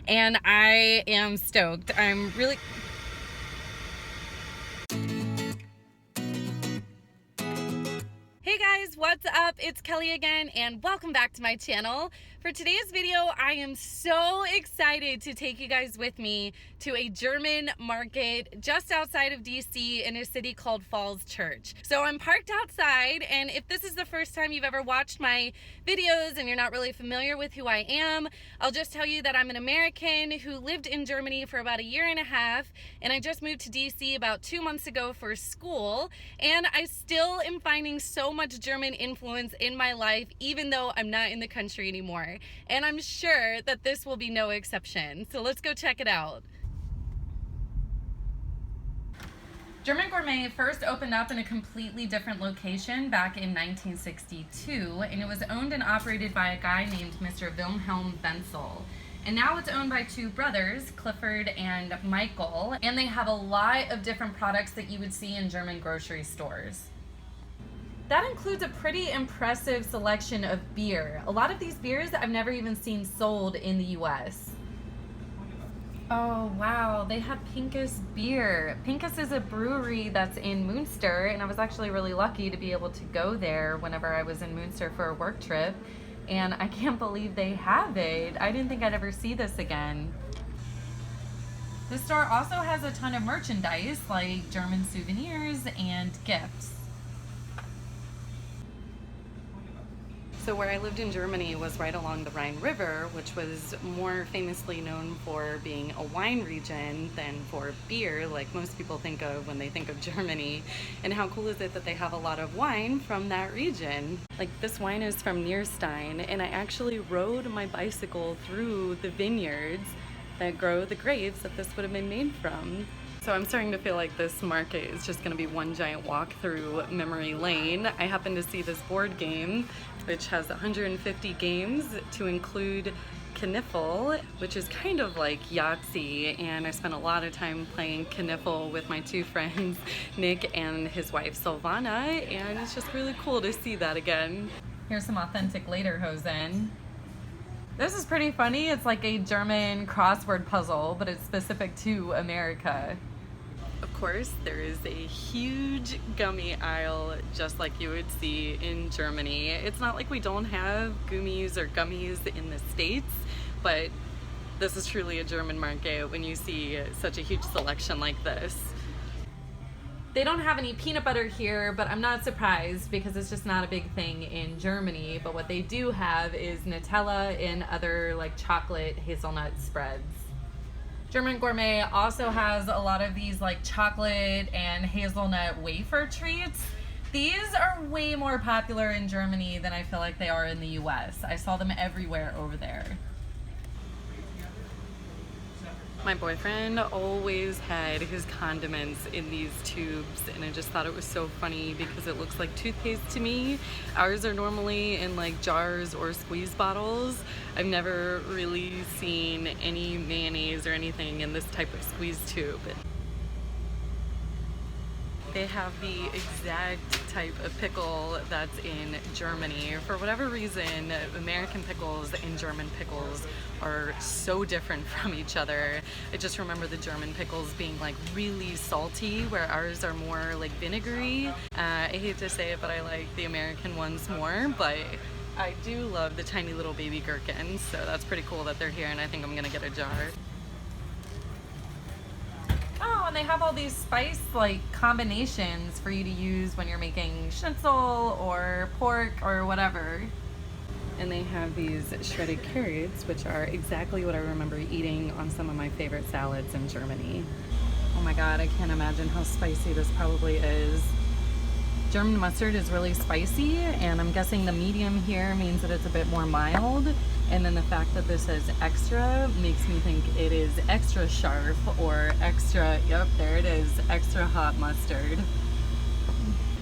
and I am stoked. I'm really... Hey guys, what's up? It's Kelly again, and welcome back to my channel. For today's video, I am so excited to take you guys with me to a German market just outside of DC in a city called Falls Church. So I'm parked outside, and if this is the first time you've ever watched my videos and you're not really familiar with who I am, I'll just tell you that I'm an American who lived in Germany for about a year and a half, and I just moved to DC about 2 months ago for school, and I still am finding so much German influence in my life, even though I'm not in the country anymore. And I'm sure that this will be no exception. So let's go check it out. German Gourmet first opened up in a completely different location back in 1962, and it was owned and operated by a guy named Mr. Wilhelm Wenzel. And now it's owned by two brothers, Clifford and Michael, and they have a lot of different products that you would see in German grocery stores. That includes a pretty impressive selection of beer. A lot of these beers I've never even seen sold in the US. Oh wow, they have Pinkus beer. Pinkus is a brewery that's in Munster, and I was actually really lucky to be able to go there whenever I was in Munster for a work trip, and I can't believe they have it. I didn't think I'd ever see this again. This store also has a ton of merchandise like German souvenirs and gifts. So where I lived in Germany was right along the Rhine River, which was more famously known for being a wine region than for beer, like most people think of when they think of Germany. And how cool is it that they have a lot of wine from that region? Like, this wine is from Nierstein, and I actually rode my bicycle through the vineyards that grow the grapes that this would have been made from. So I'm starting to feel like this market is just gonna be one giant walk through memory lane. I happened to see this board game, which has 150 games to include Kniffel, which is kind of like Yahtzee, and I spent a lot of time playing Kniffel with my two friends, Nick and his wife Silvana, and it's just really cool to see that again. Here's some authentic Lederhosen. This is pretty funny. It's like a German crossword puzzle, but it's specific to America. Of course, there is a huge gummy aisle just like you would see in Germany. It's not like we don't have gummies or gummies in the States, but this is truly a German market when you see such a huge selection like this. They don't have any peanut butter here, but I'm not surprised because it's just not a big thing in Germany. But what they do have is Nutella and other like chocolate hazelnut spreads. German Gourmet also has a lot of these like chocolate and hazelnut wafer treats. These are way more popular in Germany than I feel like they are in the US. I saw them everywhere over there. My boyfriend always had his condiments in these tubes, and I just thought it was so funny because it looks like toothpaste to me. Ours are normally in like jars or squeeze bottles. I've never really seen any mayonnaise or anything in this type of squeeze tube. They have the exact type of pickle that's in Germany. For whatever reason, American pickles and German pickles are so different from each other. I just remember the German pickles being like really salty, where ours are more like vinegary. I hate to say it, but I like the American ones more, but I do love the tiny little baby gherkins, so that's pretty cool that they're here, and I think I'm gonna get a jar. Oh, and they have all these spice like combinations for you to use when you're making schnitzel or pork or whatever. And they have these shredded carrots, which are exactly what I remember eating on some of my favorite salads in Germany. Oh my god, I can't imagine how spicy this probably is. German mustard is really spicy, and I'm guessing the medium here means that it's a bit more mild. And then the fact that this says extra makes me think it is extra sharp or extra, yep, there it is, extra hot mustard.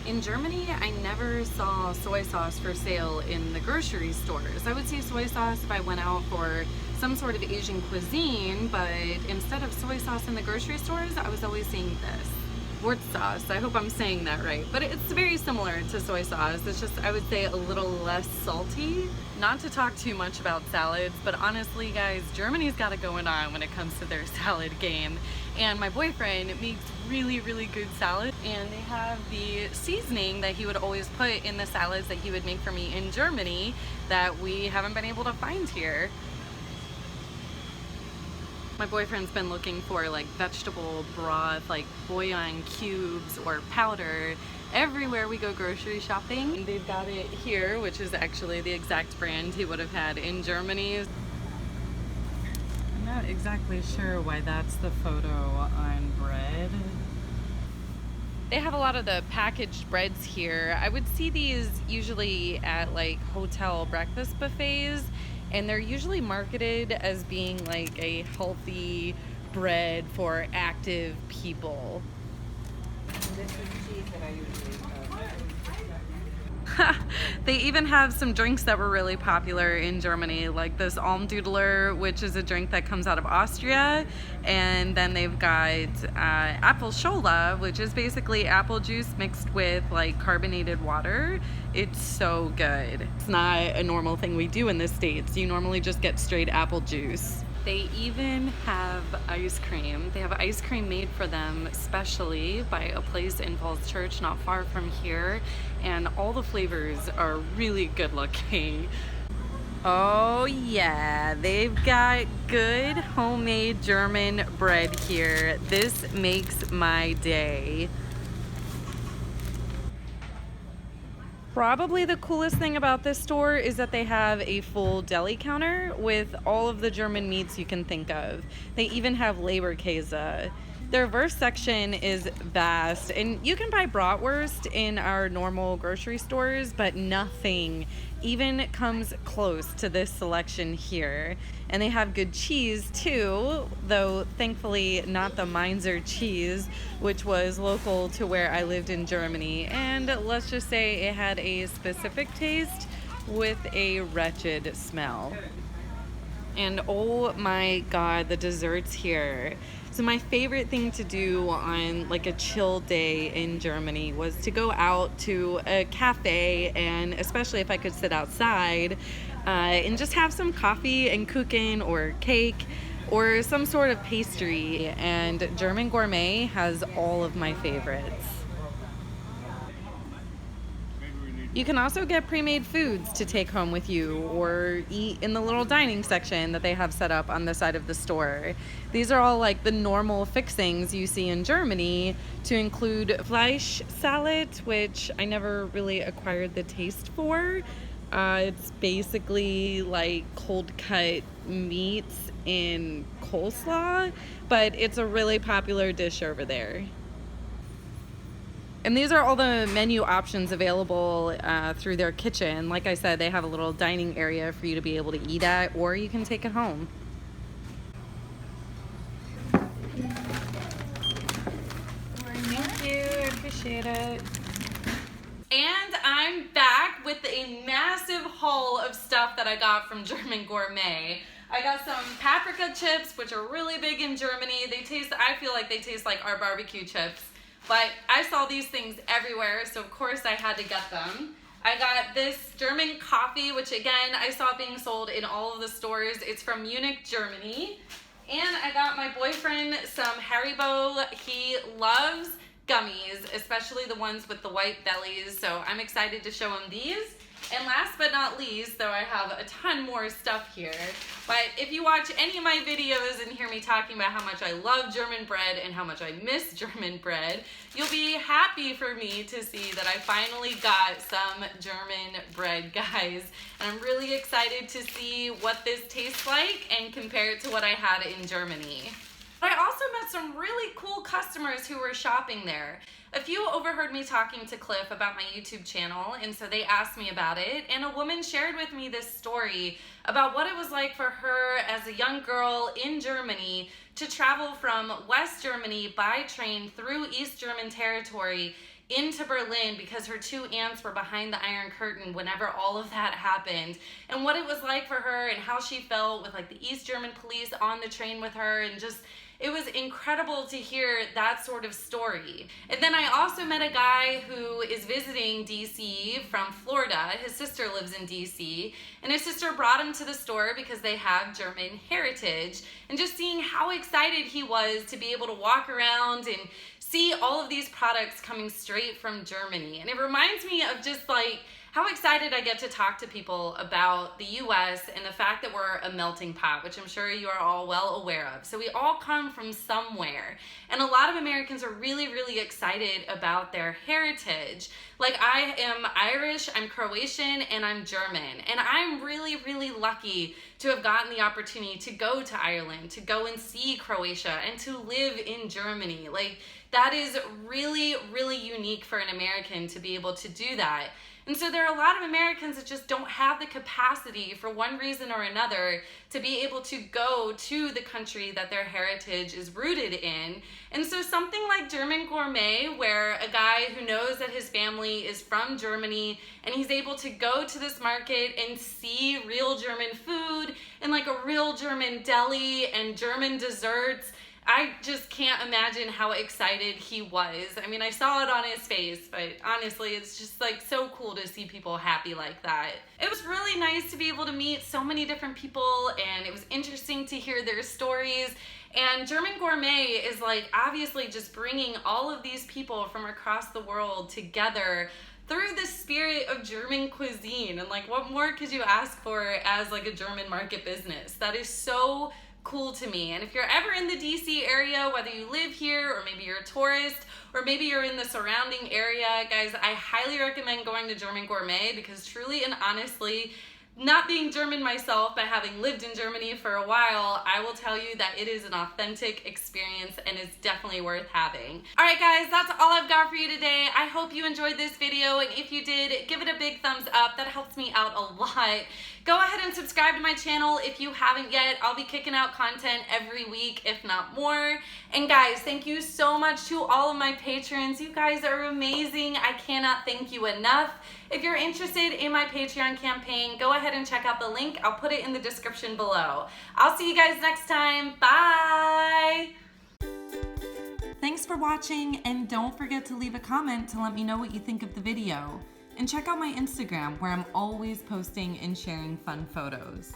In Germany, I never saw soy sauce for sale in the grocery stores. I would see soy sauce if I went out for some sort of Asian cuisine, but instead of soy sauce in the grocery stores, I was always seeing this. sauce. I hope I'm saying that right. But it's very similar to soy sauce. It's just, I would say, a little less salty. Not to talk too much about salads, but honestly, guys, Germany's got it going on when it comes to their salad game. And my boyfriend makes really, really good salad. And they have the seasoning that he would always put in the salads that he would make for me in Germany that we haven't been able to find here. My boyfriend's been looking for like vegetable broth, like bouillon cubes or powder everywhere we go grocery shopping. And they've got it here, which is actually the exact brand he would have had in Germany. I'm not exactly sure why that's the photo on bread. They have a lot of the packaged breads here. I would see these usually at like hotel breakfast buffets, and they're usually marketed as being like a healthy bread for active people. This is cheese that I usually They even have some drinks that were really popular in Germany, like this Almdudler, which is a drink that comes out of Austria, and then they've got Apfelschorle, which is basically apple juice mixed with like carbonated water. It's so good. It's not a normal thing we do in the States. You normally just get straight apple juice. They even have ice cream. They have ice cream made for them specially by a place in Falls Church not far from here, and all the flavors are really good looking. Oh yeah, they've got good homemade German bread here. This makes my day. Probably the coolest thing about this store is that they have a full deli counter with all of the German meats you can think of. They even have Leberkäse. Their Wurst section is vast, and you can buy bratwurst in our normal grocery stores, but nothing even comes close to this selection here. And they have good cheese too, though thankfully not the Mainzer cheese, which was local to where I lived in Germany. And let's just say it had a specific taste with a wretched smell. And oh my God, the desserts here. So my favorite thing to do on like a chill day in Germany was to go out to a cafe, and especially if I could sit outside and just have some coffee and kuchen or cake or some sort of pastry. And German Gourmet has all of my favorites. You can also get pre-made foods to take home with you or eat in the little dining section that they have set up on the side of the store. These are all like the normal fixings you see in Germany, to include Fleisch salad, which I never really acquired the taste for. It's basically like cold cut meats in coleslaw, but it's a really popular dish over there. And these are all the menu options available through their kitchen. Like I said, they have a little dining area for you to be able to eat at, or you can take it home. Thank you, I appreciate it. And I'm back with a massive haul of stuff that I got from German Gourmet. I got some paprika chips, which are really big in Germany. I feel like they taste like our barbecue chips. But I saw these things everywhere, so of course I had to get them. I got this German coffee, which again, I saw being sold in all of the stores. It's from Munich, Germany. And I got my boyfriend some Haribo. He loves gummies, especially the ones with the white bellies, so I'm excited to show him these. And last but not least, though I have a ton more stuff here, but if you watch any of my videos and hear me talking about how much I love German bread and how much I miss German bread, you'll be happy for me to see that I finally got some German bread, guys. And I'm really excited to see what this tastes like and compare it to what I had in Germany. But I also met some really cool customers who were shopping there. A few overheard me talking to Cliff about my YouTube channel, and so they asked me about it, and a woman shared with me this story about what it was like for her as a young girl in Germany to travel from West Germany by train through East German territory into Berlin because her two aunts were behind the Iron Curtain whenever all of that happened, and what it was like for her and how she felt with like the East German police on the train with her, and just it was incredible to hear that sort of story. And then I also met a guy who is visiting DC from Florida. His sister lives in DC, and his sister brought him to the store because they have German heritage. And just seeing how excited he was to be able to walk around and see all of these products coming straight from Germany. And it reminds me of just like how excited I get to talk to people about the US and the fact that we're a melting pot, which I'm sure you are all well aware of. So we all come from somewhere. And a lot of Americans are really, really excited about their heritage. Like, I am Irish, I'm Croatian, and I'm German. And I'm really, really lucky to have gotten the opportunity to go to Ireland, to go and see Croatia, and to live in Germany. Like, that is really, really unique for an American to be able to do that. And so there are a lot of Americans that just don't have the capacity for one reason or another to be able to go to the country that their heritage is rooted in. And so something like German Gourmet, where a guy who knows that his family is from Germany and he's able to go to this market and see real German food and like a real German deli and German desserts, I just can't imagine how excited he was. I mean, I saw it on his face, but honestly, it's just like so cool to see people happy like that. It was really nice to be able to meet so many different people, and it was interesting to hear their stories. And German Gourmet is like obviously just bringing all of these people from across the world together through the spirit of German cuisine. And like, what more could you ask for as like a German market business? That is so cool to me. And if you're ever in the DC area, whether you live here or maybe you're a tourist or maybe you're in the surrounding area, guys, I highly recommend going to German Gourmet, because truly and honestly, not being German myself, but having lived in Germany for a while, I will tell you that it is an authentic experience and it's definitely worth having. All right, guys, that's all I've got for you today. I hope you enjoyed this video, and if you did, give it a big thumbs up. That helps me out a lot. Go ahead and subscribe to my channel if you haven't yet. I'll be kicking out content every week, if not more. And guys, thank you so much to all of my patrons. You guys are amazing. I cannot thank you enough. If you're interested in my Patreon campaign, go ahead and check out the link. I'll put it in the description below. I'll see you guys next time. Bye! Thanks for watching, and don't forget to leave a comment to let me know what you think of the video. And check out my Instagram, where I'm always posting and sharing fun photos.